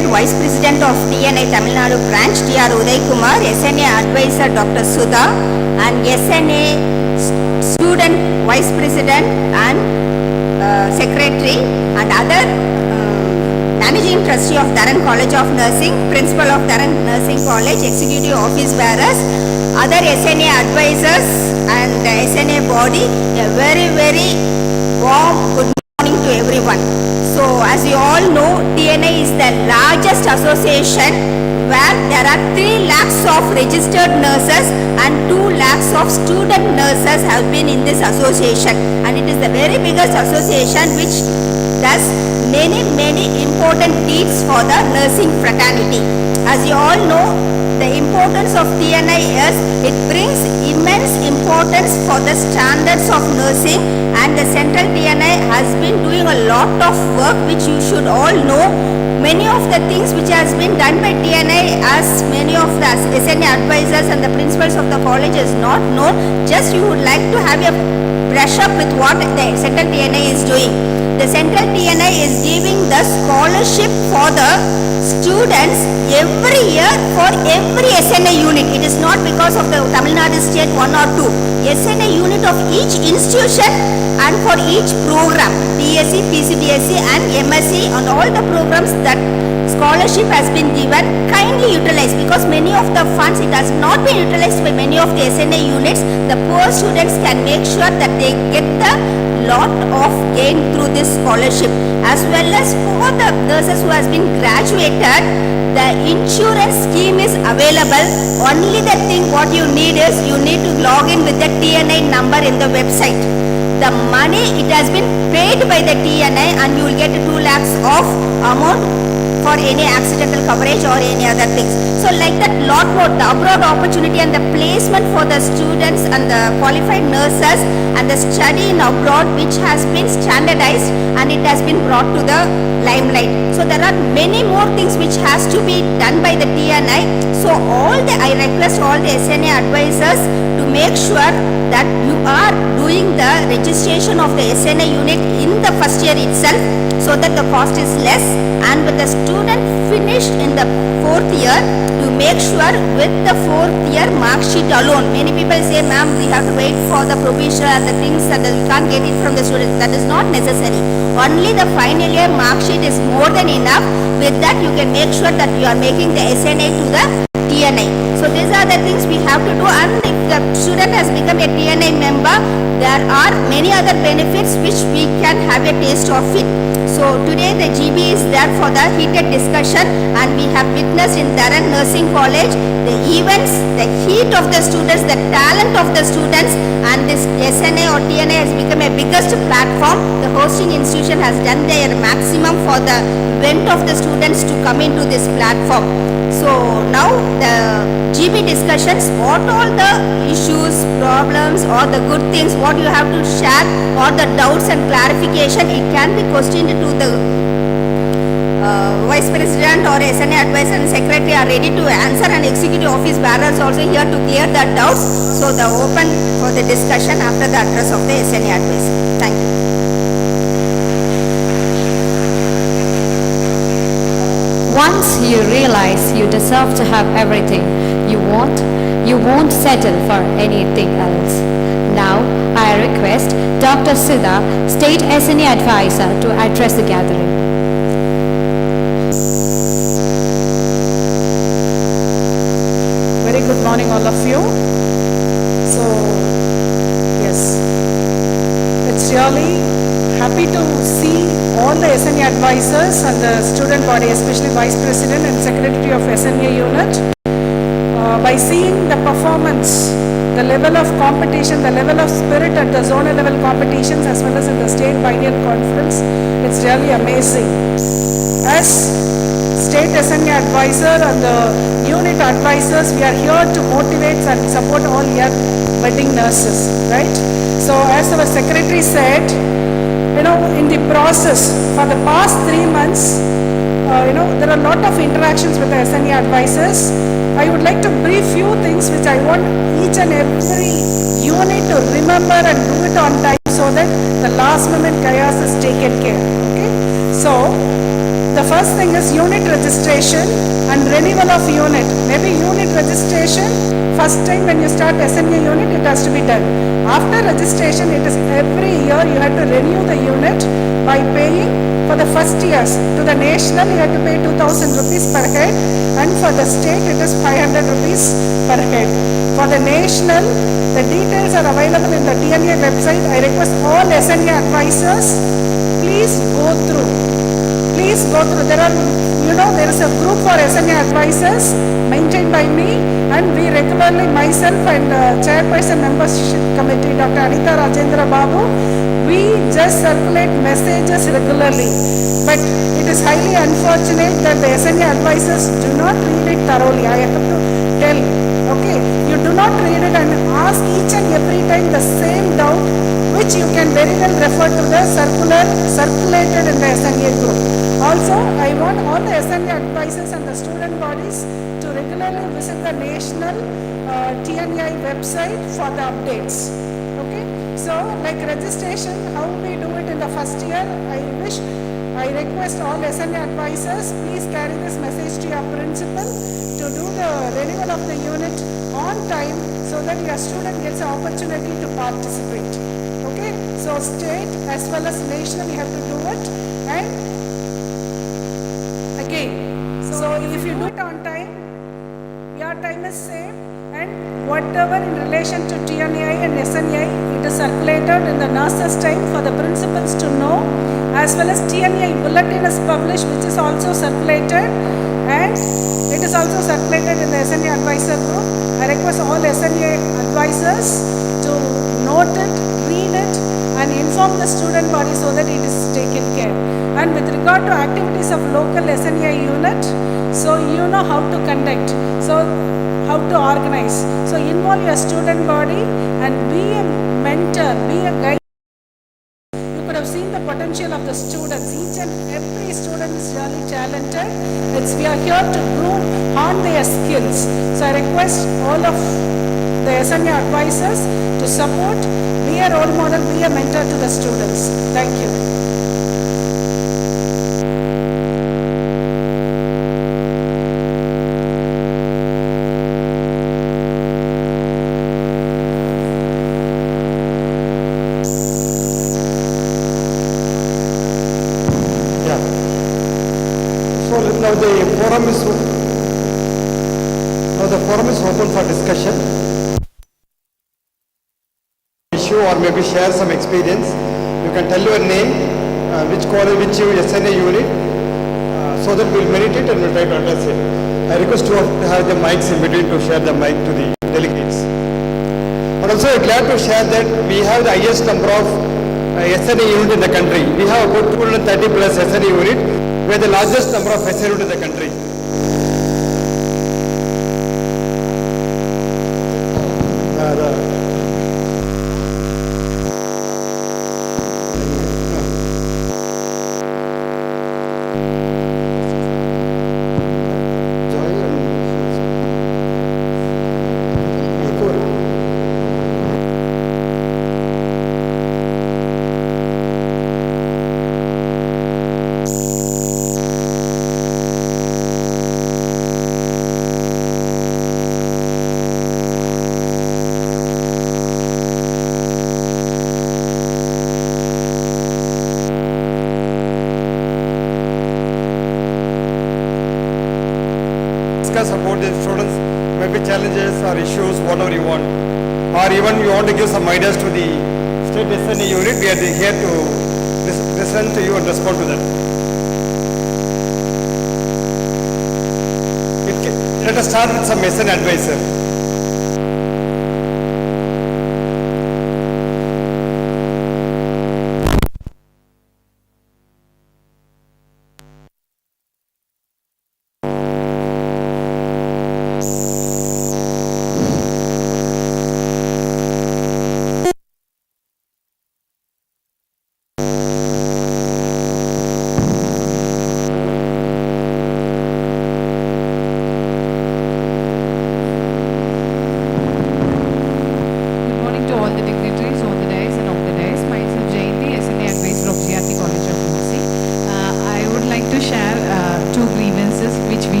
Associate Vice President of TNI Tamil Nadu Branch, T.R. Uday Kumar, SNA Advisor Dr. Sudha, and SNA Student Vice President and Secretary, and other Managing Trustee of Dharan College of Nursing, Principal of Dharan Nursing College, Executive Office Bearers, other SNA advisors and the SNA body. A very warm good morning to everyone. So as you all know, TNI is the largest association where there are 3 lakhs of registered nurses and 2 lakhs of student nurses have been in this association, and it is the very biggest association which does many important deeds for the nursing fraternity. As you all know, the importance of TNI is it brings immense importance for the standards of nursing, and the central TNI has been doing a lot of work which you should all know. Many of the things which has been done by TNI, as many of the SNA advisors and the principals of the college is not known. Just you would like to have a brush up with what the central TNI is doing. The central TNI is giving the scholarship for the students every year for every SNA unit. It is not because of the Tamil Nadu state 1 or 2. SNA unit of each institution and for each program, BSc, PCBSc and MSc, and all the programs that scholarship has been given, kindly utilize, because many of the funds it has not been utilized by many of the SNA units. The poor students can make sure that they get the lot of gain through this scholarship, as well as for the nurses who has been graduated, the insurance scheme is available. Only the thing what you need is you need to log in with the TNI number in the website. The money it has been paid by the TNI, and you will get 2 lakhs of amount for any accidental coverage or any other things. So like that, lot more the abroad opportunity and the placement for the students and the qualified nurses and the study in abroad, which has been standardized and it has been brought to the limelight. So there are many more things which has to be done by the TNI. So I request all the SNA advisors to make sure that you are doing the registration of the SNA unit in the first year itself, so that the cost is less, and with the student finished in the 4th year, to make sure with the 4th year mark sheet alone. Many people say, ma'am, we have to wait for the provisional and the things that we can't get it from the students. That is not necessary. Only the final year mark sheet is more than enough. With that you can make sure that you are making the SNA to the TNI. So these are the things we have to do, and if the student has become a TNI member, there are many other benefits which we can have a taste of it. So today the GB is there for the heated discussion, and we have witnessed in Dharan Nursing College the events, the heat of the students, the talent of the students, and this SNA or TNI has become a biggest platform. The hosting institution has done their maximum for the event of the students to come into this platform. So now the GB discussions, what all the issues, problems or the good things what you have to share, or the doubts and clarification, it can be questioned to the Vice President or SNA advisor and secretary are ready to answer, and executive office bearers also here to clear the doubts. So the open for the discussion after the address of the SNA advisor. Thank you. Once you realize you deserve to have everything you won't settle for anything else. Now, I request Dr. Sudha, State SNA Advisor, to address the gathering. Very good morning, all of you. So, yes, it's really happy to see all the SNA advisors and the student body, especially Vice President and Secretary of SNA unit. By seeing the performance, the level of competition, the level of spirit at the zonal level competitions as well as in the state biennial conference, it's really amazing. As state SNA advisor and the unit advisors, we are here to motivate and support all young budding nurses, right? So as our secretary said, in the process for the past 3 months, there are a lot of interactions with the SNA advisors. I would like to brief few things which I want each and every unit to remember and do it on time, so that the last moment chaos is taken care. Okay. So the first thing is unit registration and renewal of unit. Maybe unit registration, first time when you start SNA unit, it has to be done. After registration, it is every year you have to renew the unit by paying for the first years. To the national, you have to pay 2,000 rupees per head, and for the state, it is 500 rupees per head. For the national, the details are available in the TNA website. I request all SNA advisors, please go through. Please go through. There is a group for SNA advisors maintained by me, and we regularly, myself and chairperson membership committee, Dr. Anita Rajendra Babu, we just circulate messages regularly. But it is highly unfortunate that the SNA advisors do not read it thoroughly. I have to tell, okay, you do not read it and ask each and every time the same doubt, which you can very well refer to the circular circulated in the SNA group. Also, I want all the SNA advisors and the student bodies to regularly visit the national TNI website for the updates. Okay, so like registration, how we do it in the first year, I request all SNA advisors, please carry this message to your principal to do the renewal of the unit on time so that your student gets an opportunity to participate. Okay, so state as well as national, you have to do it. And again, so if you do it on time, your time is saved, and whatever in relation to TNAI and SNAI, it is circulated in the nurses' time for the principals to know, as well as TNAI bulletin is published, which is also circulated, and it is also circulated in the SNA advisor group. I request all SNA advisors to note it, read it, and inform the student body so that it is taken care. And with regard to activities of local SNA unit, so you know how to conduct, so how to organize. So involve your student body and be a mentor, be a guide. You could have seen the potential of the students. Each and every student is really talented. We are here to groom on their skills. So I request all of the SNA advisors to support, be a role model, be a mentor to the students. Thank you. Now the forum is open for discussion, issue or maybe share some experience. You can tell your name, which college, which SNA unit, so that we'll meditate and we'll try to address it. I request you to have the mics in between to share the mic to the delegates. But also I'm glad to share that we have the highest number of SNA unit in the country. We have about 230 plus SNA unit. We are the largest number of SNA unit in the country. Discuss about the students, maybe challenges or issues, whatever you want, or even you want to give some ideas to the state SNA unit, we are here to listen to you and respond to them. Let us start with some SNA advisor.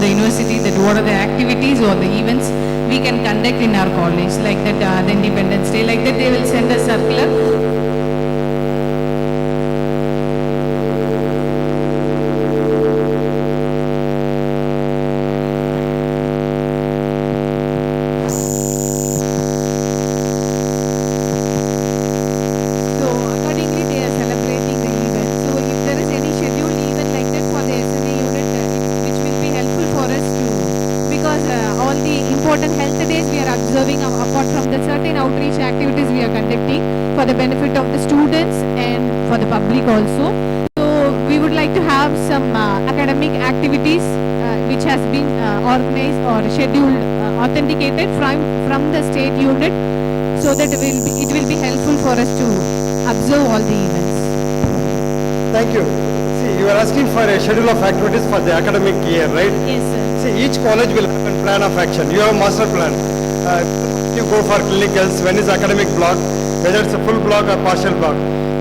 university that what are the activities or the events we can conduct in our college, like that the Independence Day, like that they will send a circular. So accordingly they are celebrating the event. So if there is any scheduled event like that for the SNA unit, which will be helpful for us to, because all the important health days we are observing apart from the certain outreach activities we are conducting for the benefit of the students and for the public also. So we would like to have some academic activities which has been organized or scheduled, authenticated from the state unit, so that it will be helpful for us to observe all the events. Thank you. See, you are asking for a schedule of activities for the academic year, right? Yes, sir. See, each college will have a plan of action. You have a master plan. You go for clinicals, when is academic block, whether it's a full block or partial block.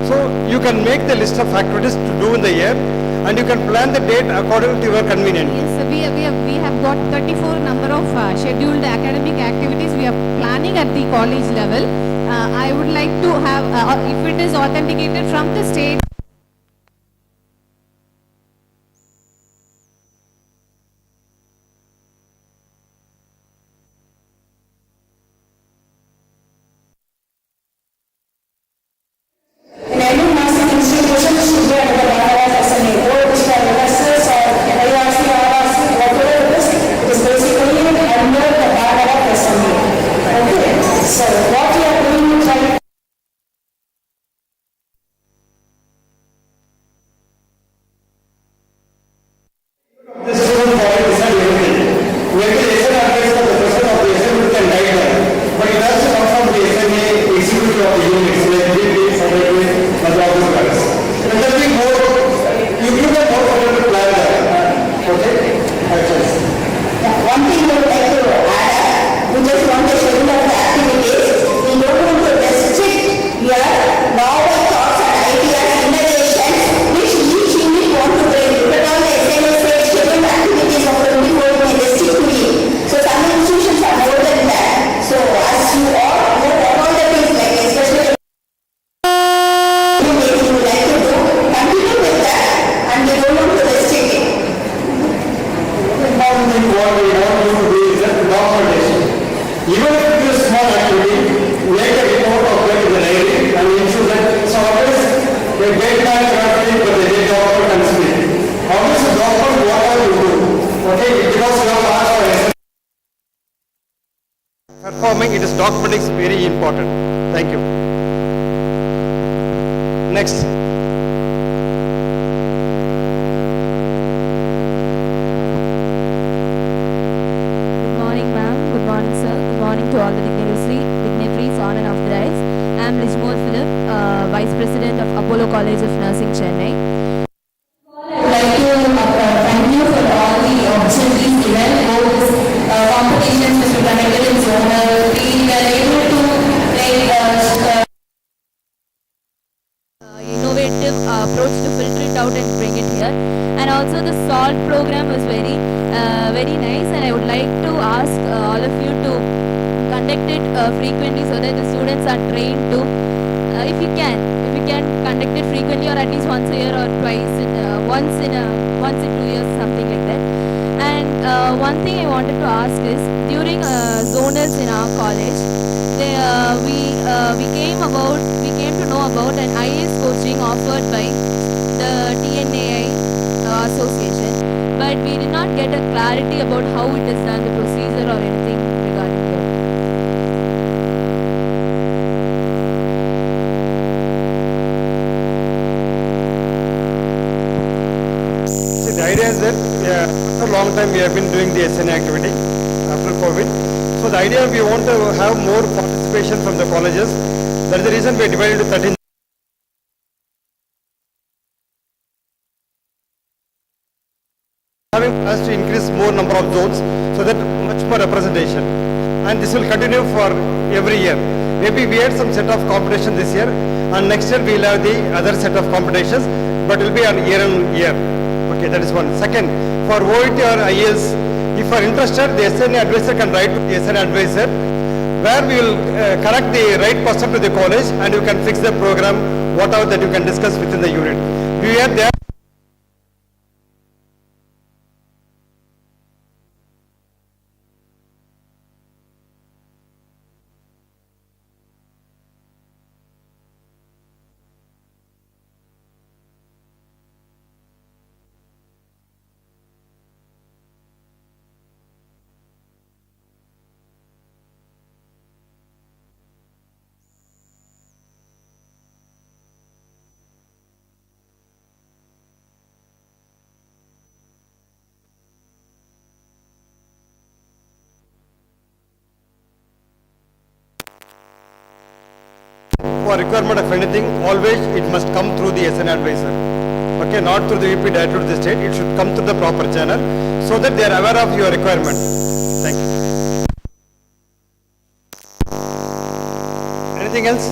So you can make the list of activities to do in the year, and you can plan the date according to your convenience. Yes, sir. We have got 34 number of scheduled academic activities we are planning at the college level. I would like to have, if it is authenticated from the state. In every nursing institution should be under the banner of SNA, which can register or IRC, RRC, whatever it is basically under the banner of SNA. Okay, so what we are doing is like This student body is not everything. Maybe the SNA advisor or the president of the SNA can guide them, but it has to come from the SNA executive of the units, like DP, secretary, and the officers. It will be more, you give them more time to plan that. Okay? Actually. one thing we would like to add, we just want to schedule of the activities. We don't want to restrict here novel thoughts and ideas, innovations, which each unit want to bring. But all the SNA said scheduled activities of 24 may restrict to you. So some institutions are more than that. So as you all know, all the things like especially we would like to do, continue with that, and we don't want to restrict it. Now what we want you to do is that documentation. Even if it is a small activity, make a report of that in the diary and ensure that so always a deadline correctly, but the day doctor can speak. Always the doctor whatever you do. Okay, because you have asked for SNA. Performing, it is documenting is very important. Thank you. Next. Good morning, ma'am. Good morning, sir. Good morning to all the dignitaries on and off the dais. I am Lijmol Philip, Vice President of Apollo College of Nursing, Chennai. I would like to thank you for all the opportunities given, both competitions which were conducted in zonal. We were able to take Innovative approach to filter it out and bring it here. And also the SALT program was very nice, and I would like to ask all of you to conduct it frequently so that the students are trained to, if you can conduct it frequently or at least once a year or once in 2 years, something like that. And one thing I wanted to ask is, during zonals in our college, we came to know about an IAS coaching offered by the TNAI association, but we did not get a clarity about how it is done, the procedure or anything regarding it. See, the idea is that for a long time we have been doing the SNA activity after COVID. So the idea we want to have more participation from the colleges. That is the reason we divided to 13. Having plans to increase more number of zones so that much more representation. And this will continue for every year. Maybe we had some set of competition this year, and next year we will have the other set of competitions, but it will be on year. Okay, that is one. Second, for OIT or IELTS, If you are interested, the SNA advisor can write to the SNA advisor, where we will connect the right person to the college, and you can fix the program, whatever that you can discuss within the unit. We are there. For requirement of anything, always it must come through the SN advisor. Okay, not through the VP director of the state. It should come through the proper channel so that they are aware of your requirement. Thank you. Anything else?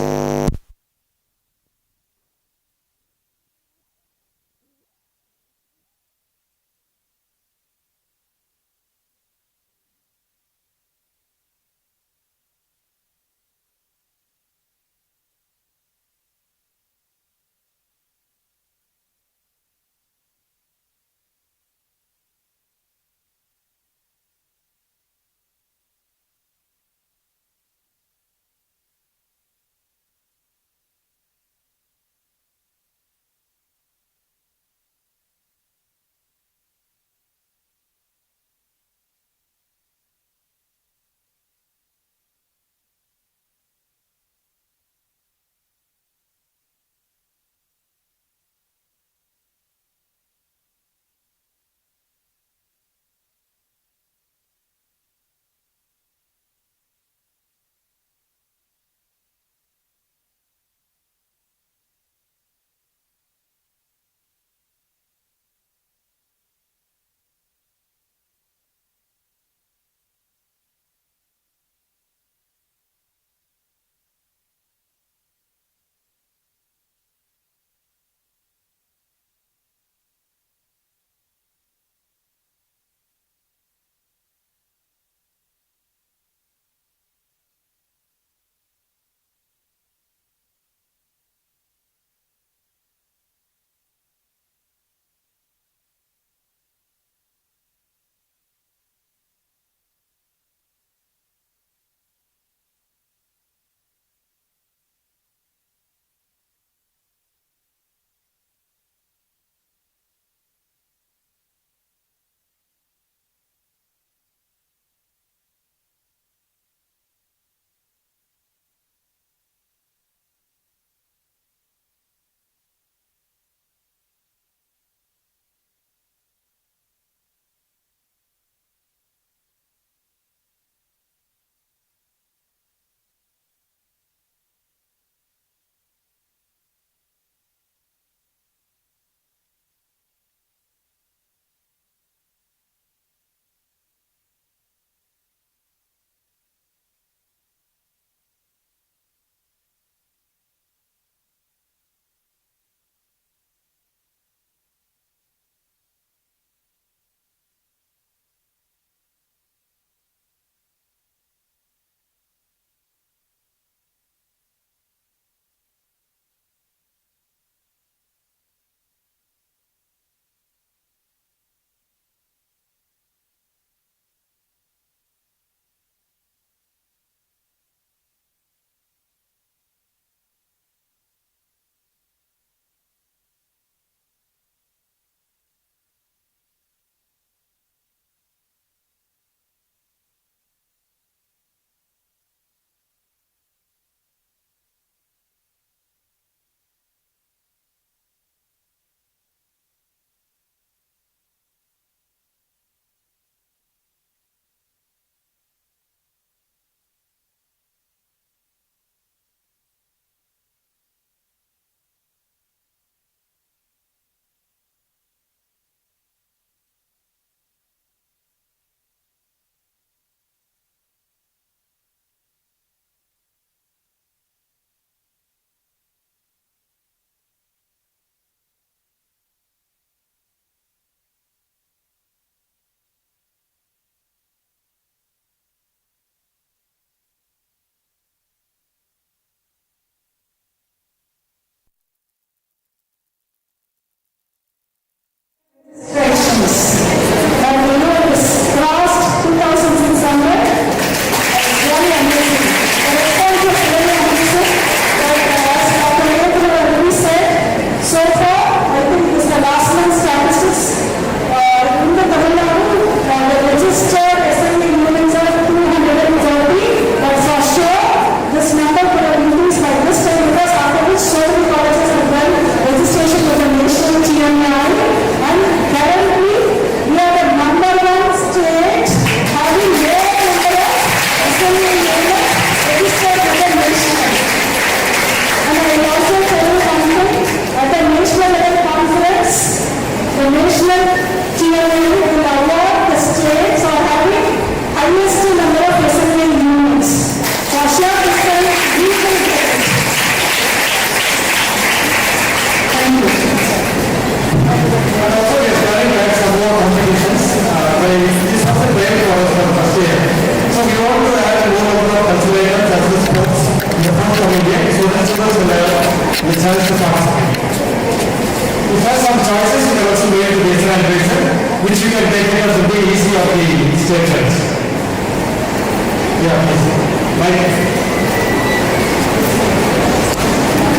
Yeah, please.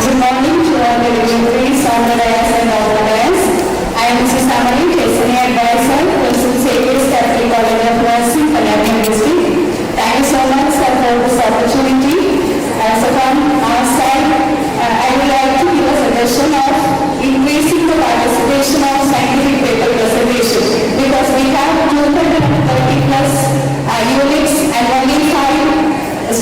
Good morning to all the dignitaries, honorees and honorees. I am Mrs. Samari, SNAI Advisor, St. Catholic College of Nursing, Kannada District. Thank you so much sir, for this opportunity. So from our side, I would like to give a suggestion of increasing the participation of scientific paper presentation because we have 230 plus units and only 5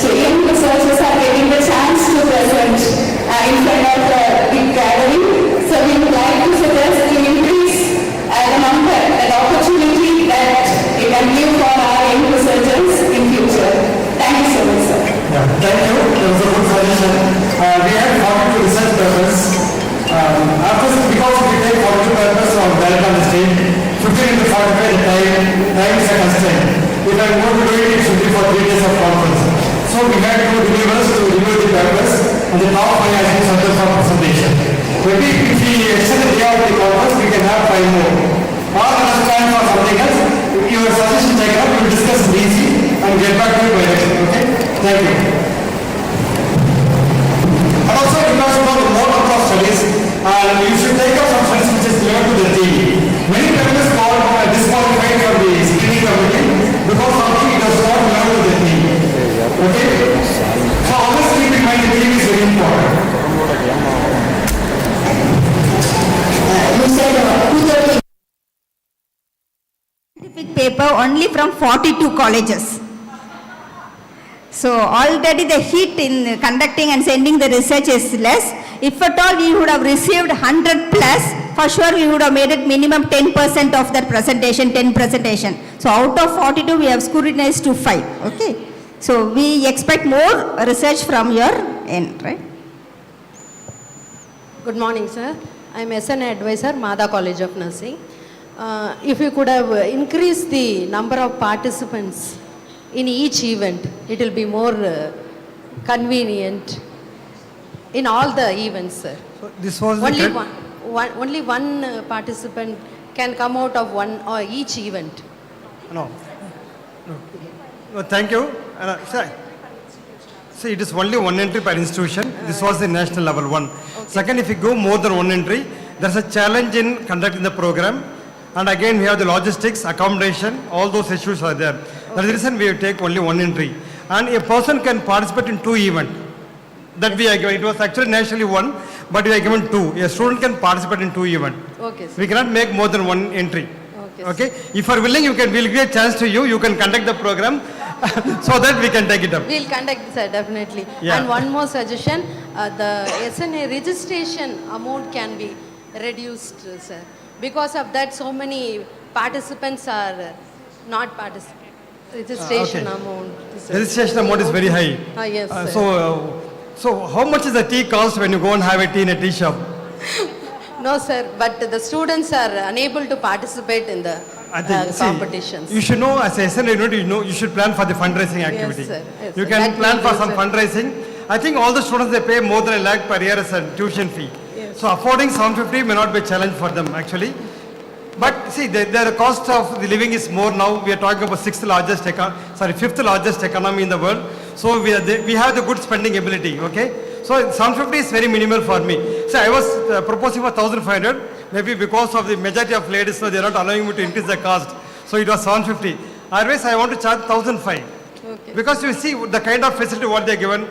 young researchers are getting the chance to present in front of the big gathering. So we would like to suggest to increase the number and opportunity that we can give for our young researchers in future. Thank you so much, sir. Yeah, thank you. That was a good suggestion. We had 42 research papers. Because we take 42 papers from Dharan state, 15 into 45 time is a constraint. If I want to do it, it should be for 3 days of conference. So we had to delivers to review the papers and the top 5 has been subject for presentation. Maybe if we extend the day of the conference, we can have 5 more. Or another plan for something else. Your suggestion taken up, we will discuss it easy and get back to you by next week. Okay? Thank you. And also because you know the more number of studies, you should take up some studies which is clear to the team. Many papers got disqualified from the screening committee because something it does not belong to the team. Okay? So always keep in mind the team is very important. You said 230. Scientific paper only from 42 colleges. So already the heat in conducting and sending the research is less. If at all we would have received 100 plus, for sure we would have made it minimum 10% of that presentation, 10 presentation. So out of 42 we have scrutinized to 5. Okay. So we expect more research from your end, right? Good morning, sir. I am SNAI Advisor, Mada College of Nursing. If you could have increased the number of participants in each event, it will be more convenient in all the events, sir. So this was Only one participant can come out of one or each event. No. Thank you. Sir. See, it is only one entry per institution. This was the national level one. Okay. Second, if you go more than one entry, there is a challenge in conducting the program. And again, we have the logistics, accommodation, all those issues are there. Okay. That is the reason we take only one entry. And a person can participate in 2 events. That we are given. It was actually nationally 1, but we are given 2. A student can participate in 2 events. Okay, sir. We cannot make more than 1 entry. Okay. If you are willing, we'll give a chance to you. You can conduct the program so that we can take it up. We'll conduct, sir, definitely. Yeah. And one more suggestion, the SNA registration amount can be reduced, sir. Because of that, so many participants are not participating. Registration amount. Sir. Registration amount is very high. Yes, sir. So how much is the tea cost when you go and have a tea in a tea shop? No, sir, but the students are unable to participate in the competitions. You should know, as a SNA unit, you should plan for the fundraising activity. Yes, sir. Yes, you sir. can That plan for will do, some sir. fundraising. I think all the students, they pay more than 1 lakh per year as a tuition fee. Yes. So affording 750 may not be a challenge for them actually. But see, the cost of the living is more now. We are talking about fifth largest economy in the world. So we have the good spending ability, okay? So 750 is very minimal for me. So I was proposing for 1,500. Maybe because of the majority of ladies, so they are not allowing me to increase the cost. So it was 750. Otherwise, I want to charge 1,500. Okay. Because you see the kind of facility what they are given.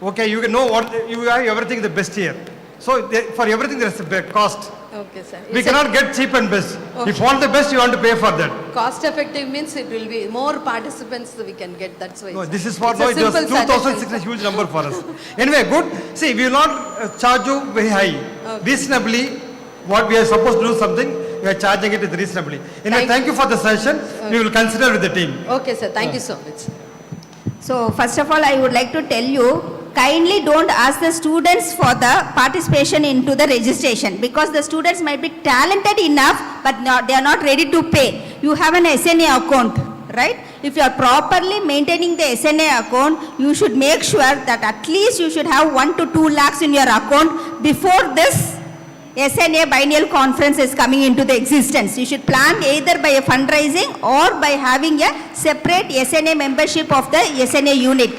Okay, you know what you have everything the best here. So for everything there is a cost. Okay, sir. We cannot get cheap and best. Okay. If you want the best, you want to pay for that. Cost effective means it will be more participants we can get. That's why. No, this is for no. It was 2,006 is a huge number for us. Anyway, good. See, we will not charge you very high. Okay. Reasonably, what we are supposed to do something, we are charging it reasonably. Anyway, thank you for the session. Okay. We will consider with the team. Okay, sir. Thank you so much. So first of all, I would like to tell you, kindly don't ask the students for the participation into the registration because the students might be talented enough but they are not ready to pay. You have an SNA account, right? If you are properly maintaining the SNA account, you should make sure that at least you should have 1 to 2 lakhs in your account before this SNA Biennial Conference is coming into the existence. You should plan either by a fundraising or by having a separate SNA membership of the SNA unit.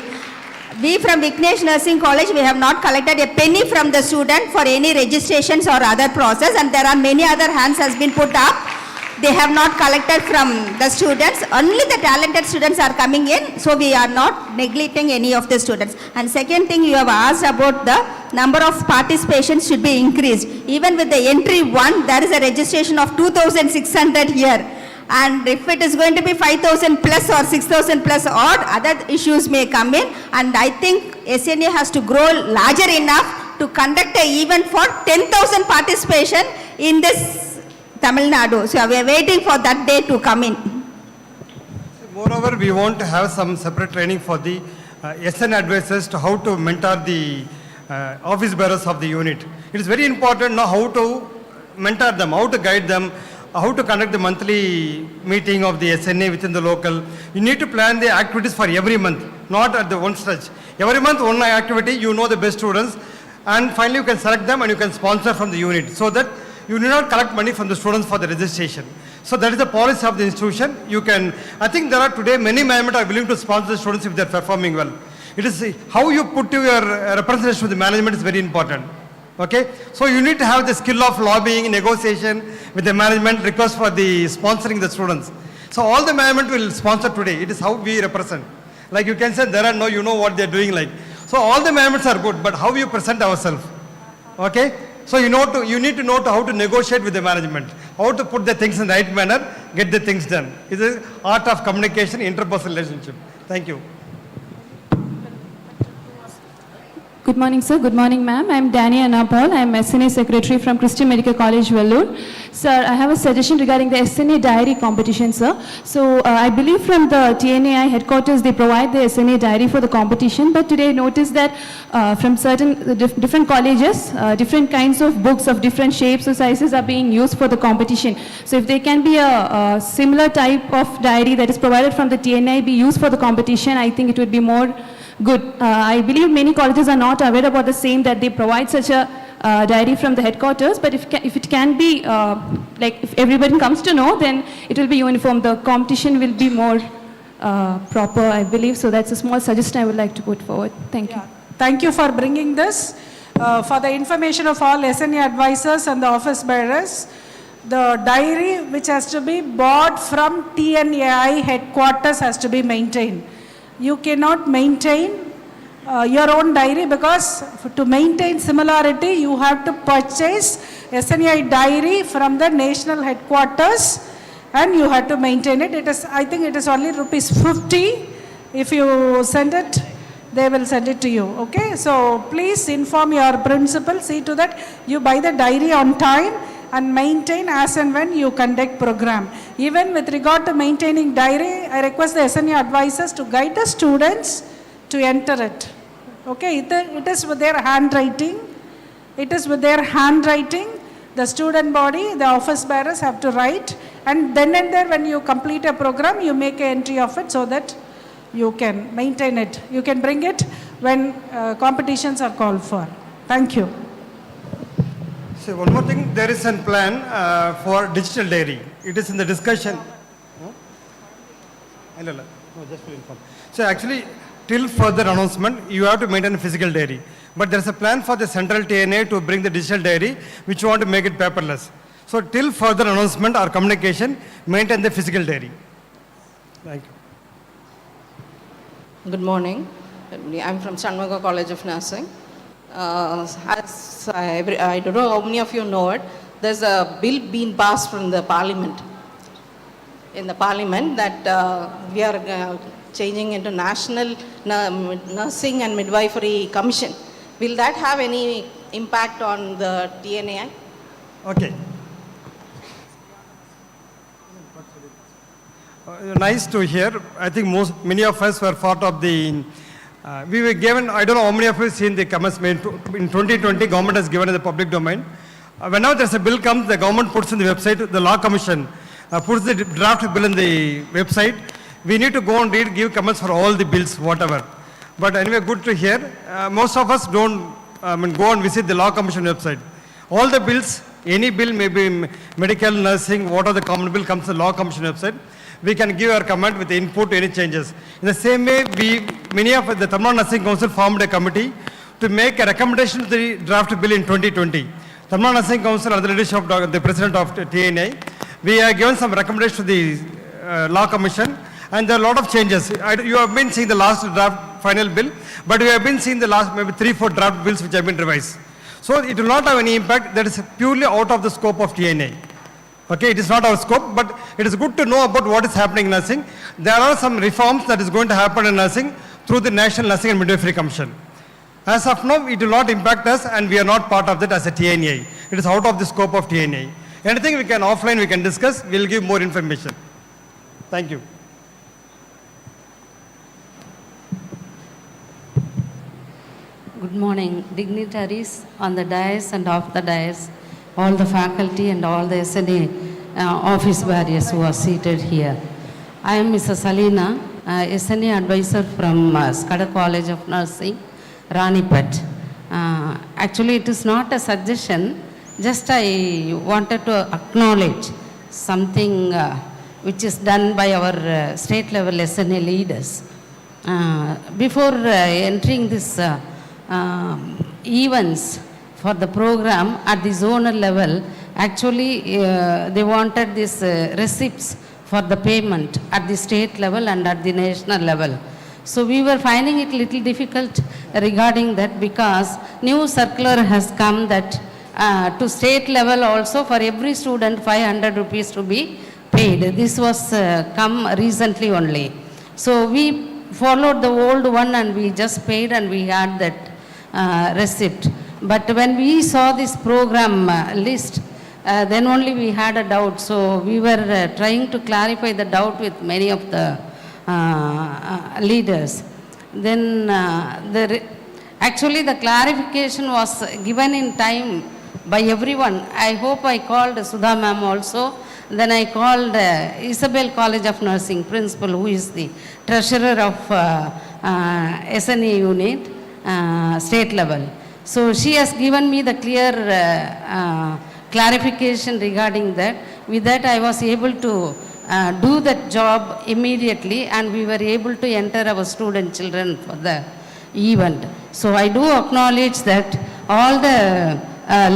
We from Vignesh Nursing College, we have not collected a penny from the student for any registrations or other process, and there are many other hands has been put up. They have not collected from the students. Only the talented students are coming in, so we are not neglecting any of the students. And second thing, you have asked about the number of participations should be increased. Even with the entry 1, there is a registration of 2,600 here. And if it is going to be 5,000 plus or 6,000 plus odd, other issues may come in. And I think SNA has to grow larger enough to conduct an event for 10,000 participation in this Tamil Nadu. So we are waiting for that day to come in. Moreover, we want to have some separate training for the SN advisors to how to mentor the office bearers of the unit. It is very important now how to mentor them, how to guide them, how to conduct the monthly meeting of the SNA within the local. You need to plan the activities for every month, not at the one stretch. Every month, one activity, you know the best students, and finally you can select them and you can sponsor from the unit, so that you do not collect money from the students for the registration. So that is the policy of the institution. You can, I think there are today many management are willing to sponsor the students if they are performing well. It is how you put your representation with the management is very important. Okay, so you need to have the skill of lobbying, negotiation with the management, request for the sponsoring the students. So all the management will sponsor today. It is how we represent. Like you can say there are no, you know what they are doing like. So all the managements are good, but how you present ourselves. Okay, so you need to know how to negotiate with the management, how to put the things in the right manner, get the things done. It is the art of communication, interpersonal relationship. Thank you. Good morning, sir. Good morning, ma'am. I am Danny Annapol. I am SNA Secretary from Christian Medical College, Vellore. Sir, I have a suggestion regarding the SNA diary competition, sir. So, I believe from the TNAI headquarters, they provide the SNA diary for the competition, but today I noticed that from certain different colleges, different kinds of books of different shapes or sizes are being used for the competition. So, if there can be a similar type of diary that is provided from the TNAI be used for the competition, I think it would be more good. I believe many colleges are not aware about the same, that they provide such a diary from the headquarters, but if it can be, like if everybody comes to know, then it will be uniform. The competition will be more proper, I believe. So that's a small suggestion I would like to put forward. Thank you. Thank you for bringing this. For the information of all SNA advisors and the office bearers, the diary which has to be bought from TNAI headquarters has to be maintained. You cannot maintain your own diary, because to maintain similarity, you have to purchase SNAI diary from the national headquarters and you have to maintain it. It is, I think it is only ₹50. If you send it, they will send it to you. Okay, so please inform your principal, see to that you buy the diary on time and maintain as and when you conduct program. Even with regard to maintaining diary, I request the SNA advisors to guide the students to enter it. Okay, it is with their handwriting. It is with their handwriting. The student body, the office bearers have to write, and then and there when you complete a program, you make an entry of it so that you can maintain it. You can bring it when competitions are called for. Thank you. So one more thing, there is a plan for digital diary. It is in the discussion. No, just for inform. So actually, till further announcement, you have to maintain a physical diary. But there is a plan for the central TNA to bring the digital diary, which you want to make it paperless. So till further announcement or communication, maintain the physical diary. Thank you. Good morning. I'm from Shanmuga College of Nursing. As I don't know how many of you know it, there's a bill being passed from the parliament. In the parliament that we are changing into National Nursing and Midwifery Commission. Will that have any impact on the TNAI? Okay. Nice to hear. I think many of us were part of the, we were given, I don't know how many of us seen the comments made in 2020, government has given in the public domain. Whenever there's a bill comes, the government puts in the website, the law commission puts the draft bill in the website. We need to go and read, give comments for all the bills, whatever. But anyway, good to hear. Most of us don't go and visit the law commission website. All the bills, any bill, maybe medical, nursing, what are the common bill comes to the Law Commission website. We can give our comment with input to any changes. In the same way, many of the Tamil Nadu Nursing Council formed a committee to make a recommendation to the draft bill in 2020. Tamil Nadu Nursing Council, under the leadership of the President of TNA, we have given some recommendations to the Law Commission, and there are a lot of changes. You have been seeing the last draft final bill, but we have been seeing the last maybe 3-4 draft bills which have been revised. So it will not have any impact. That is purely out of the scope of TNA. Okay, it is not our scope, but it is good to know about what is happening in nursing. There are some reforms that is going to happen in nursing through the National Nursing and Midwifery Commission. As of now, it will not impact us, and we are not part of that as a TNA. It is out of the scope of TNA. Anything we can offline, we can discuss. We will give more information. Thank you. Good morning, dignitaries on the dais and off the dais, all the faculty and all the SNA office bearers who are seated here. I am Mrs. Salina, SNA advisor from Skada College of Nursing, Ranipat. Actually, it is not a suggestion, just I wanted to acknowledge something which is done by our state level SNA leaders. Before entering this events for the program at the zonal level, actually they wanted these receipts for the payment at the state level and at the national level. So we were finding it little difficult regarding that, because new circular has come that to state level also for every student 500 rupees to be paid. This was come recently only. So we followed the old one and we just paid and we had that receipt. But when we saw this program list, then only we had a doubt. So we were trying to clarify the doubt with many of the leaders. Then actually the clarification was given in time by everyone. I hope I called Sudha ma'am also. Then I called Isabel College of Nursing principal, who is the treasurer of SNA unit, state level. So she has given me the clear clarification regarding that. With that, I was able to do that job immediately, and we were able to enter our student children for the event. So I do acknowledge that all the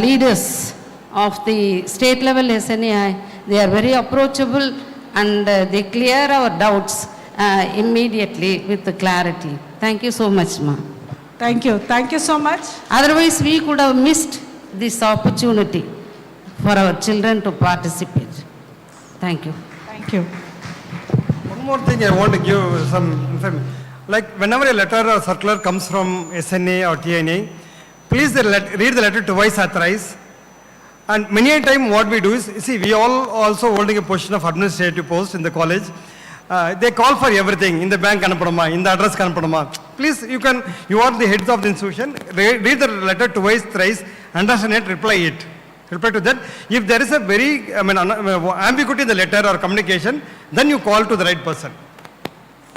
leaders of the state level SNAI, they are very approachable, and they clear our doubts immediately with the clarity. Thank you so much, ma'am. Thank you. Thank you so much. Otherwise, we could have missed this opportunity for our children to participate. Thank you. Thank you. One more thing I want to give some information. Like whenever a letter or circular comes from SNA or TNA, please read the letter twice or thrice. And many a time what we do is, see, we all also holding a position of administrative post in the college. They call for everything, in the bank kanapadama, in the address kanapadama. Please, you are the heads of the institution, read the letter twice, thrice, understand it, reply to that. If there is a very ambiguity in the letter or communication, then you call to the right person.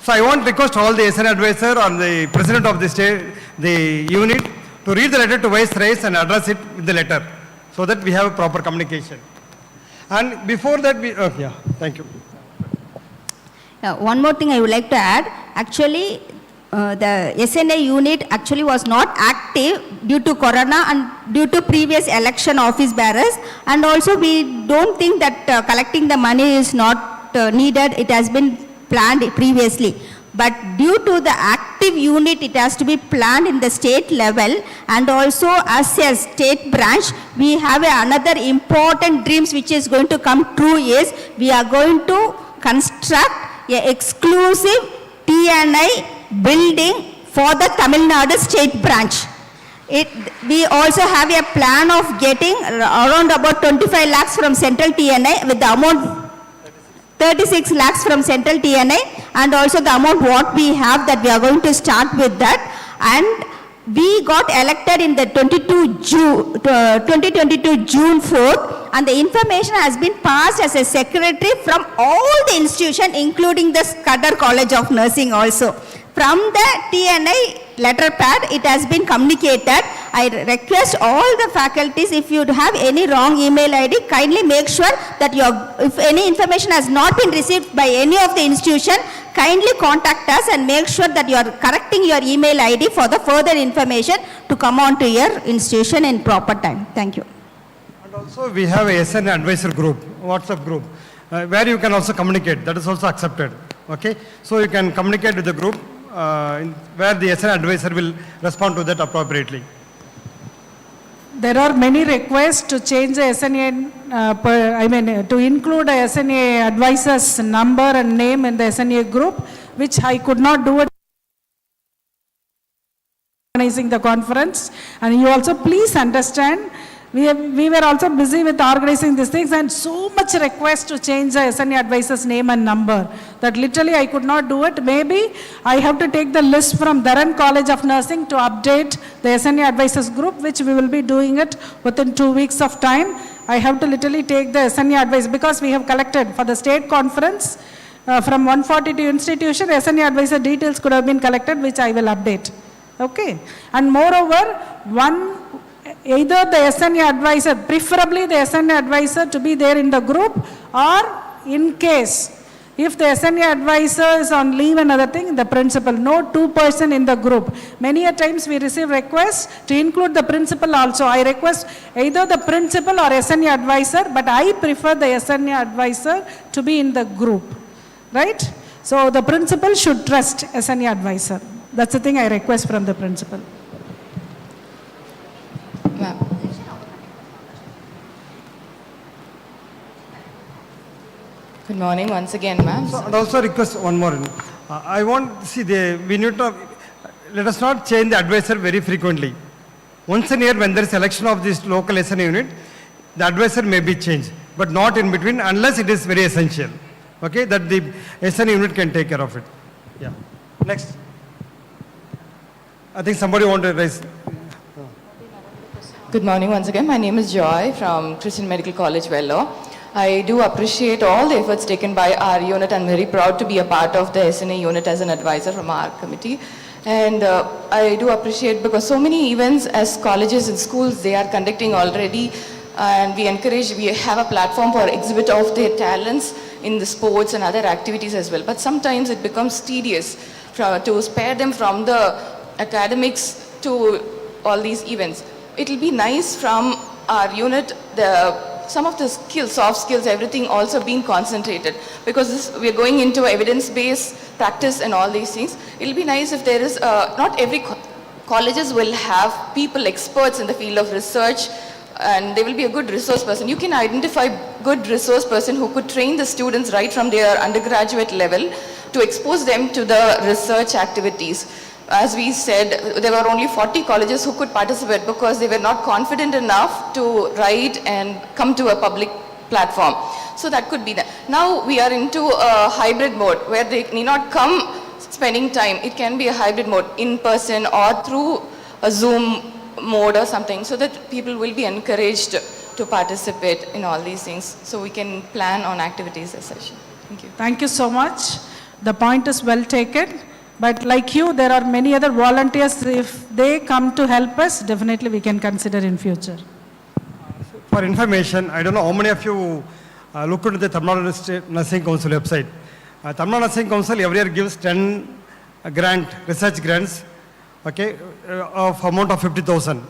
So I want to request all the SN advisor or the president of the unit to read the letter twice, thrice and address it with the letter, so that we have a proper communication. And before that, thank you. One more thing I would like to add. Actually, the SNA unit actually was not active due to corona and due to previous election office bearers, and also we don't think that collecting the money is not needed. It has been planned previously, but due to the active unit, it has to be planned in the state level, and also as a state branch, we have another important dreams which is going to come true is we are going to construct an exclusive TNI building for the Tamil Nadu state branch. We also have a plan of getting around about 25 lakhs from central TNI, with the amount 36 lakhs from central TNI, and also the amount what we have, that we are going to start with that. And we got elected in the 2022 June 4th, and the information has been passed as a secretary from all the institutions, including the Scudder College of Nursing also. from the TNI letter pad, it has been communicated. I request all the faculties, if you have any wrong email ID, kindly make sure that if any information has not been received by any of the institution, kindly contact us and make sure that you are correcting your email ID for the further information to come on to your institution in proper time. Thank you. And also we have a SNA advisor group, WhatsApp group, where you can also communicate. That is also accepted. Okay, so you can communicate with the group where the SNA advisor will respond to that appropriately. There are many requests to change the SNA, to include a SNA advisor's number and name in the SNA group, which I could not do it organizing the conference. And you also please understand, we were also busy with organizing these things, and so much request to change the SNA advisor's name and number that literally I could not do it. Maybe I have to take the list from Dharan College of Nursing to update the SNA advisors group, which we will be doing it within 2 weeks of time. I have to literally take the SNA advice, because we have collected for the state conference from 142 institution, SNA advisor details could have been collected, which I will update. Okay. And moreover, either the SNA advisor, preferably the SNA advisor to be there in the group, or in case, if the SNA advisor is on leave and other thing, the principal, no 2% in the group. Many a times we receive requests to include the principal also. I request either the principal or SNA advisor, but I prefer the SNA advisor to be in the group, right? So the principal should trust SNA advisor. That's the thing I request from the principal. Good morning once again, ma'am. So, and also request one more. I want, see, we need to, let us not change the advisor very frequently. Once a year when there is election of this local SNA unit, the advisor may be changed, but not in between unless it is very essential. Okay, that the SNA unit can take care of it. Yeah. Next. I think somebody wanted to raise. Good morning once again. My name is Joy from Christian Medical College, Vellore. I do appreciate all the efforts taken by our unit. I'm very proud to be a part of the SNA unit as an advisor from our committee. And I do appreciate, because so many events as colleges and schools, they are conducting already, and we have a platform for exhibit of their talents in the sports and other activities as well. But sometimes it becomes tedious to spare them from the academics to all these events. It will be nice from our unit, some of the skills, soft skills, everything also being concentrated, because we are going into evidence-based practice and all these things. It will be nice if there is, not every colleges will have people, experts in the field of research, and they will be a good resource person. You can identify good resource person who could train the students right from their undergraduate level to expose them to the research activities. As we said, there were only 40 colleges who could participate because they were not confident enough to write and come to a public platform. So that could be that. Now we are into a hybrid mode where they need not come spending time. It can be a hybrid mode, in person or through a Zoom mode or something, so that people will be encouraged to participate in all these things. So we can plan on activities as such. Thank you. Thank you so much. The point is well taken. But like you, there are many other volunteers. If they come to help us, definitely we can consider in future. For information, I don't know how many of you look into the Tamil Nadu Nursing Council website. Tamil Nadu Nursing Council every year gives 10 research grants, okay, of amount of 50,000.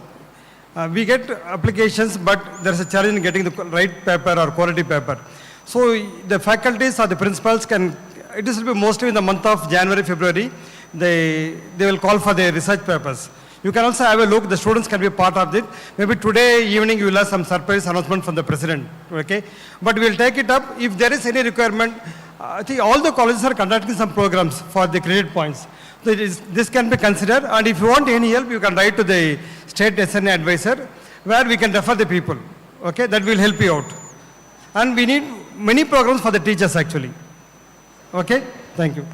We get applications, but there's a challenge in getting the right paper or quality paper. So the faculties or the principals can, it will be mostly in the month of January, February, they will call for the research papers. You can also have a look, the students can be part of it. Maybe today evening you will have some surprise announcement from the president, okay? But we will take it up. If there is any requirement, I think all the colleges are conducting some programs for the credit points. So this can be considered, and if you want any help, you can write to the state SNA advisor, where we can refer the people, okay? That will help you out. And we need many programs for the teachers actually. Okay, thank you.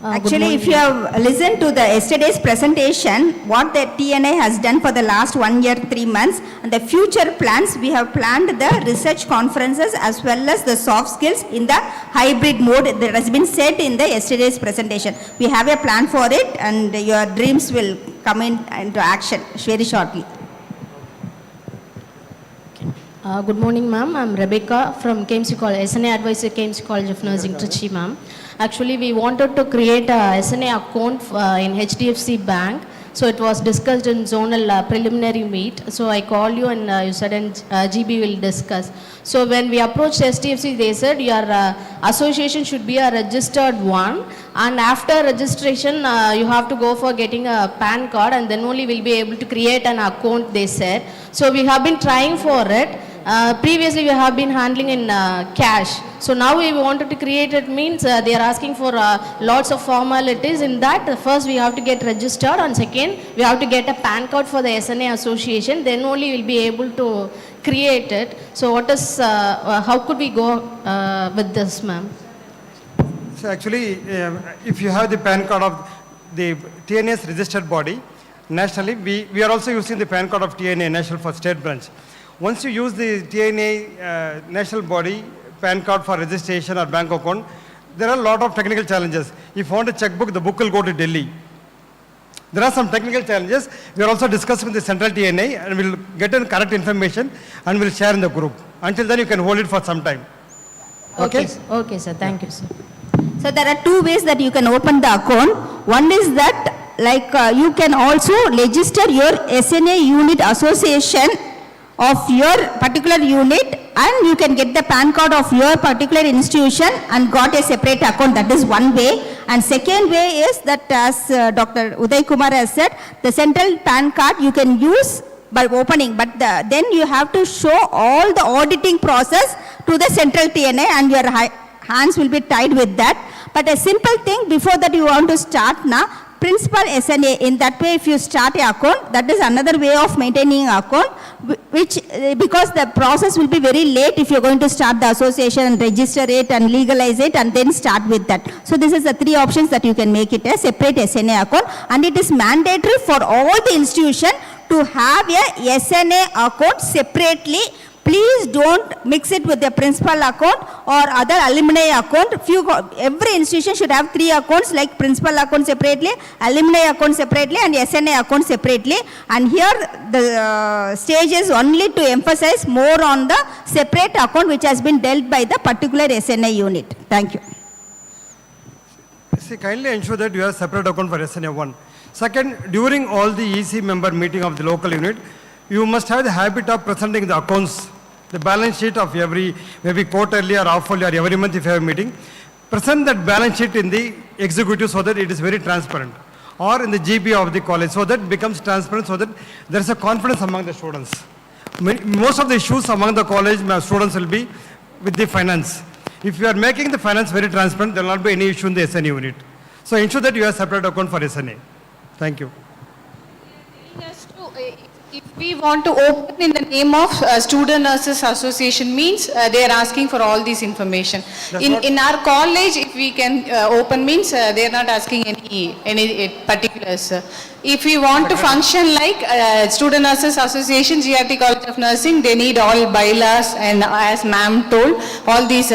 Actually, if you have listened to the yesterday's presentation, what the TNA has done for the last 1 year, 3 months, and the future plans, we have planned the research conferences as well as the soft skills in the hybrid mode that has been said in the yesterday's presentation. We have a plan for it, and your dreams will come into action very shortly. Good morning, ma'am. I'm Rebecca from KMC College, SNA Advisor, KMC College of Nursing, Trichy, ma'am. Actually, we wanted to create a SNA account in HDFC Bank. So it was discussed in zonal preliminary meet. So I called you and you said GB will discuss. So when we approached HDFC, they said your association should be a registered one. And after registration, you have to go for getting a PAN card and then only we'll be able to create an account, they said. So we have been trying for it. Previously we have been handling in cash. So now we wanted to create it means they are asking for lots of formalities. In that first we have to get registered and second we have to get a PAN card for the SNA association. Then only we'll be able to create it. So what is, how could we go with this, ma'am? So actually, if you have the PAN card of the TNS registered body, nationally, we are also using the PAN card of TNA, National for State Branch. Once you use the TNA national body PAN card for registration or bank account, there are a lot of technical challenges. If you want a checkbook, the book will go to Delhi. There are some technical challenges. We are also discussing with the central TNA and we'll get in correct information and we'll share in the group. Until then, you can hold it for some time. Okay? Okay, sir. Thank you, sir. So there are two ways that you can open the account. One is that you can also register your SNA unit association of your particular unit and you can get the PAN card of your particular institution and got a separate account. That is one way. And second way is that as Dr. Uday Kumar has said, the central PAN card you can use by opening, but then you have to show all the auditing process to the central TNA and your hands will be tied with that. But a simple thing before that you want to start now, principal SNA, in that way if you start an account, that is another way of maintaining an account, which because the process will be very late if you're going to start the association and register it and legalize it and then start with that. So this is the three options that you can make it a separate SNA account, and it is mandatory for all the institution to have a SNA account separately. Please don't mix it with the principal account or other alumni account. Every institution should have 3 accounts, like principal account separately, alumni account separately and SNA account separately. And here the stage is only to emphasize more on the separate account which has been dealt by the particular SNA unit. Thank you. See, kindly ensure that you have separate account for SNA 1. Second, during all the EC member meeting of the local unit, you must have the habit of presenting the accounts, the balance sheet of every, maybe quarterly or half-yearly or every month if you have a meeting. Present that balance sheet in the executive so that it is very transparent, or in the GB of the college so that it becomes transparent, so that there is a confidence among the students. Most of the issues among the college students will be with the finance. If you are making the finance very transparent, there will not be any issue in the SNA unit. So ensure that you have separate account for SNA. Thank you. If we want to open in the name of Student Nurses Association means they are asking for all this information. In our college, if we can open means they are not asking any particulars. If we want to function like Student Nurses Association, GRT College of Nursing, they need all bylaws and as ma'am told, all these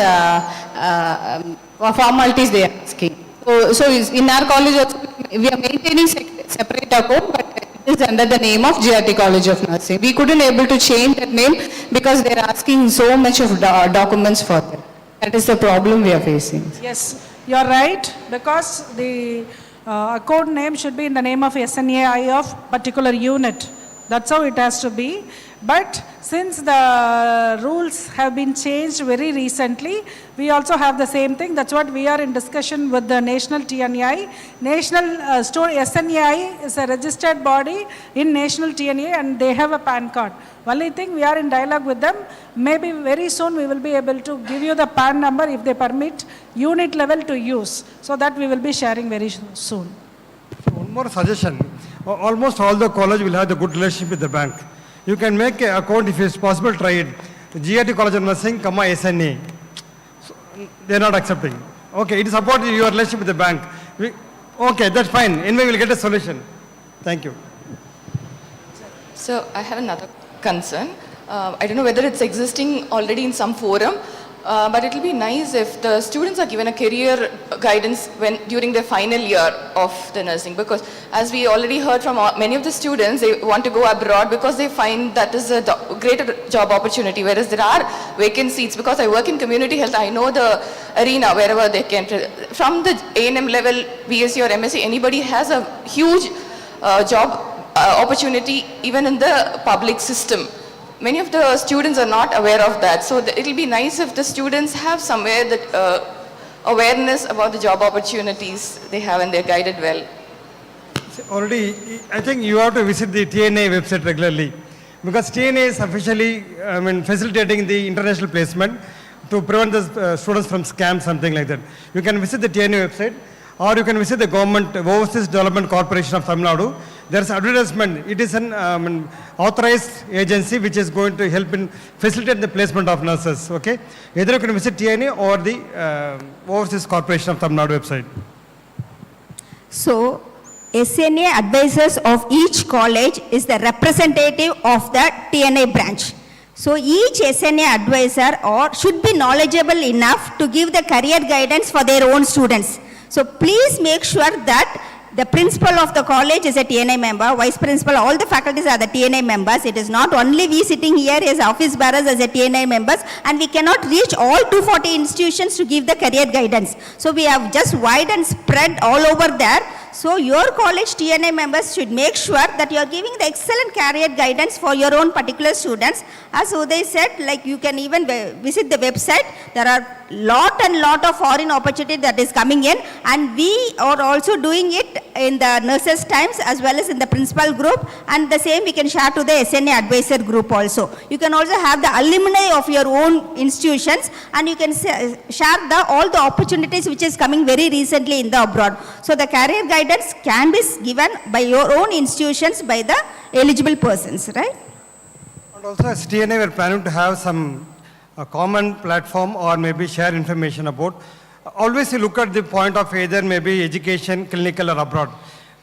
formalities they are asking. So in our college also, we are maintaining separate account, but it is under the name of GRT College of Nursing. We couldn't able to change that name because they are asking so much of documents for that. That is the problem we are facing. Yes, you are right, because the account name should be in the name of SNAI of particular unit. That's how it has to be. But since the rules have been changed very recently, we also have the same thing. That's what we are in discussion with the National TNI. National SNAI is a registered body in National TNA and they have a PAN card. Only thing, we are in dialogue with them. Maybe very soon we will be able to give you the PAN number if they permit unit level to use. So that we will be sharing very soon. One more suggestion. Almost all the college will have the good relationship with the bank. You can make an account if it's possible, try it. GRT College of Nursing, SNA. So, they are not accepting. Okay, it is about your relationship with the bank. Okay, that's fine. Anyway, we'll get a solution. Thank you. So I have another concern. I don't know whether it's existing already in some forum, but it will be nice if the students are given a career guidance during their final year of the nursing, because as we already heard from many of the students, they want to go abroad because they find that is a greater job opportunity, whereas there are vacant seats. Because I work in community health, I know the arena wherever they can. From the A&M level, BSc or MSc, anybody has a huge job opportunity even in the public system. Many of the students are not aware of that. So it will be nice if the students have somewhere that awareness about the job opportunities they have and they're guided well. Already, I think you have to visit the TNA website regularly, because TNA is officially facilitating the international placement to prevent the students from scams, something like that. You can visit the TNA website, or you can visit the government Overseas Development Corporation of Tamil Nadu. There's advertisement. It is an authorized agency which is going to help in facilitate the placement of nurses. Okay, either you can visit TNA or the Overseas Corporation of Tamil Nadu website. So, SNA advisors of each college is the representative of the TNA branch. So each SNA advisor should be knowledgeable enough to give the career guidance for their own students. So please make sure that the principal of the college is a TNA member, vice principal, all the faculties are the TNA members. It is not only we sitting here as office bearers as a TNA members, and we cannot reach all 240 institutions to give the career guidance. So we have just wide and spread all over there. So your college TNA members should make sure that you are giving the excellent career guidance for your own particular students. As Uday said, like you can even visit the website. There are lot of foreign opportunity that is coming in, and we are also doing it in the nurses times as well as in the principal group, and the same we can share to the SNA advisor group also. You can also have the alumni of your own institutions, and you can share all the opportunities which is coming very recently in the abroad. So the career guidance can be given by your own institutions by the eligible persons, right? And also as TNA, we're planning to have some a common platform or maybe share information about. Always you look at the point of either maybe education, clinical or abroad.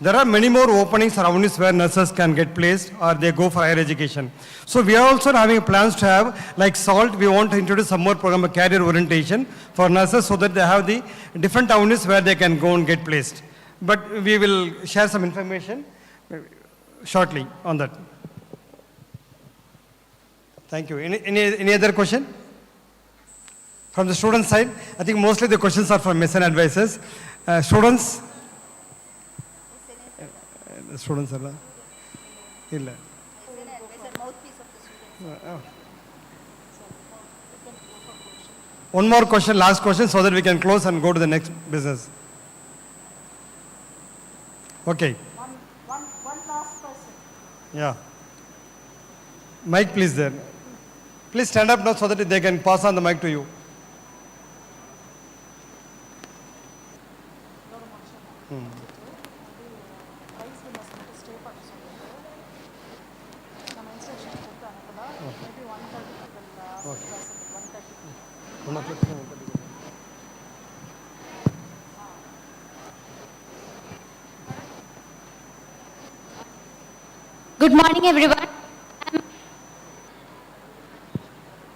There are many more openings around us where nurses can get placed or they go for higher education. So we are also having plans to have, like SALT, we want to introduce some more program of career orientation for nurses so that they have the different avenues where they can go and get placed. But we will share some information shortly on that. Thank you. Any other question? From the student side, I think mostly the questions are from SNA advisors. Students? Students are illa. One more question, last question, so that we can close and go to the next business. Okay. One last person. Yeah. Mic, please, there. Please stand up now so that they can pass on the mic to you. Good morning, everyone.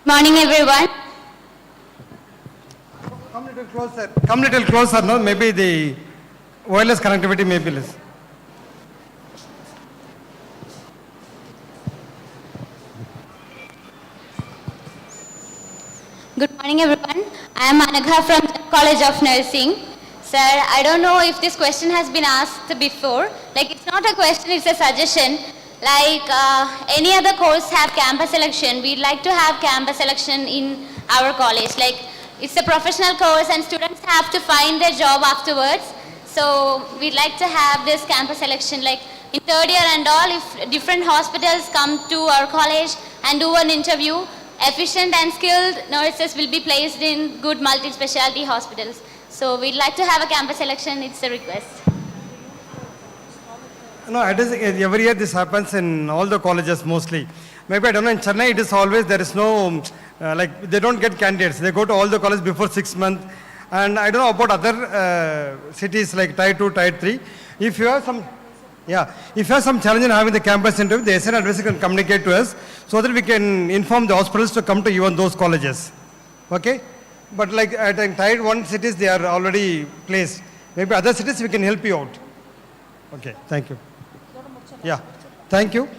Morning, everyone. Come little closer. Come little closer, no? Maybe the wireless connectivity may be less. Good morning, everyone. I am Anagha from College of Nursing. Sir, I don't know if this question has been asked before. Like, it's not a question, it's a suggestion. Like any other course have campus selection, we'd like to have campus selection in our college. Like, it's a professional course and students have to find their job afterwards. So we'd like to have this campus selection, like in third year and all, if different hospitals come to our college and do an interview, efficient and skilled nurses will be placed in good multi-specialty hospitals. So we'd like to have a campus selection, it's a request. No, it is, every year this happens in all the colleges mostly. Maybe, I don't know, in Chennai it is always, there is no, like they don't get candidates. They go to all the colleges before 6 months And I don't know about other cities like Tier 2, Tier 3. If you have some, if you have some challenge in having the campus interview, the SNAI advisor can communicate to us so that we can inform the hospitals to come to even those colleges. Okay? But like at Tier 1 cities, they are already placed. Maybe other cities, we can help you out. Okay, thank you. Yeah, thank you.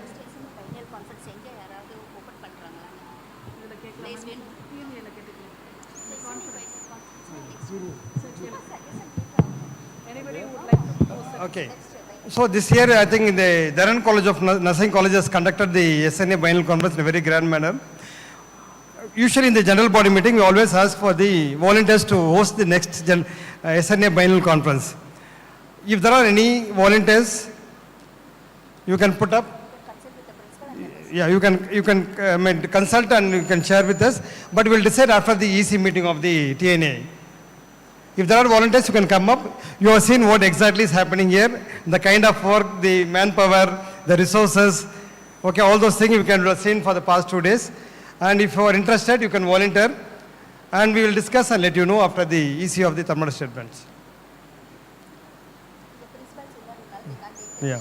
Okay. So this year, I think the Dharan College of Nursing College has conducted the SNAI Biennial Conference in a very grand manner. Usually in the general body meeting, we always ask for the volunteers to host the next SNAI Biennial Conference. If there are any volunteers, you can put up. Yeah, you can consult and you can share with us, but we'll decide after the EC meeting of the TNA. If there are volunteers, you can come up. You have seen what exactly is happening here, the kind of work, the manpower, the resources, okay, all those things you can have seen for the past 2 days. And if you are interested, you can volunteer, and we will discuss and let you know after the EC of the Tamil Nadu State Branch. Yeah.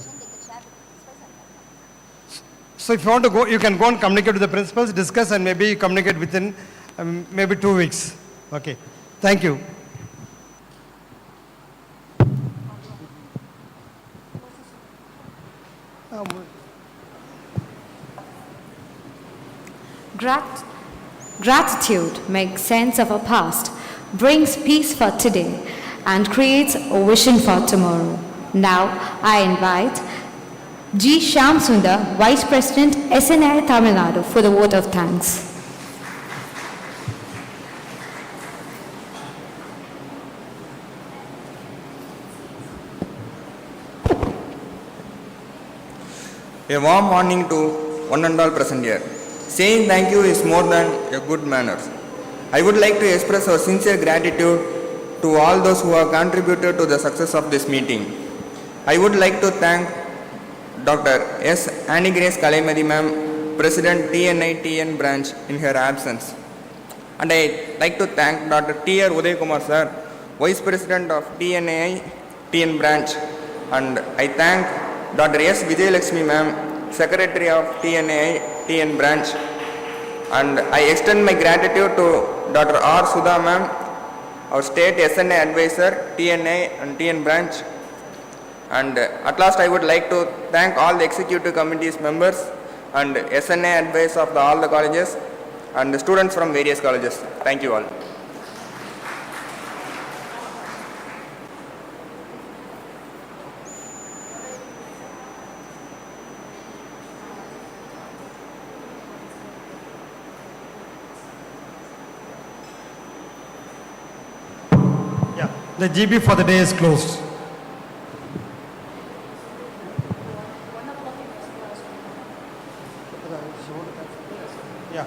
So if you want to go, you can go and communicate with the principals, discuss, and maybe communicate within maybe 2 weeks. Okay. Thank you. Gratitude makes sense of our past, brings peace for today, and creates a vision for tomorrow. Now, I invite G. Shyam Sundar, Vice President, SNAI Tamil Nadu, for the vote of thanks. A warm morning to one and all present here. Saying thank you is more than a good manners. I would like to express our sincere gratitude to all those who have contributed to the success of this meeting. I would like to thank Dr. S. Annie Grace Kalaimadi ma'am, President TNI branch in her absence. And I like to thank Dr. T.R. Uday Kumar sir, Vice President of TNI branch. And I thank Dr. S. Vijayalakshmi ma'am, Secretary of TN branch. And I extend my gratitude to Dr. R. Sudha ma'am, our State SNAI Advisor, TNI and TN branch. And at last I would like to thank all the Executive Committee's members and SNAI advice of all the colleges and the students from various colleges. Thank you all. The GB for the day is closed. Yeah.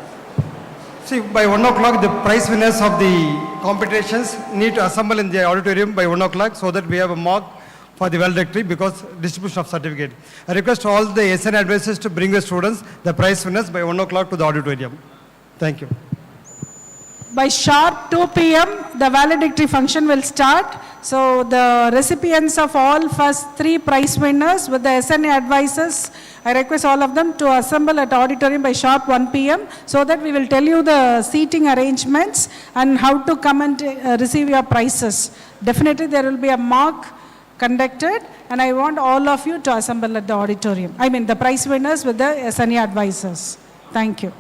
See, by 1 o'clock, the prize winners of the competitions need to assemble in the auditorium by 1 o'clock so that we have a mock for the valedictory because distribution of certificate. I request all the SNAI advisors to bring the students, the prize winners, by 1 o'clock to the auditorium. Thank you. By sharp 2 p.m., the valedictory function will start. So the recipients of all first 3 prize winners with the SNAI advisors, I request all of them to assemble at auditorium by sharp 1 p.m. so that we will tell you the seating arrangements and how to come and receive your prizes. Definitely there will be a mock conducted and I want all of you to assemble at the auditorium. I mean the prize winners with the SNAI advisors. Thank you.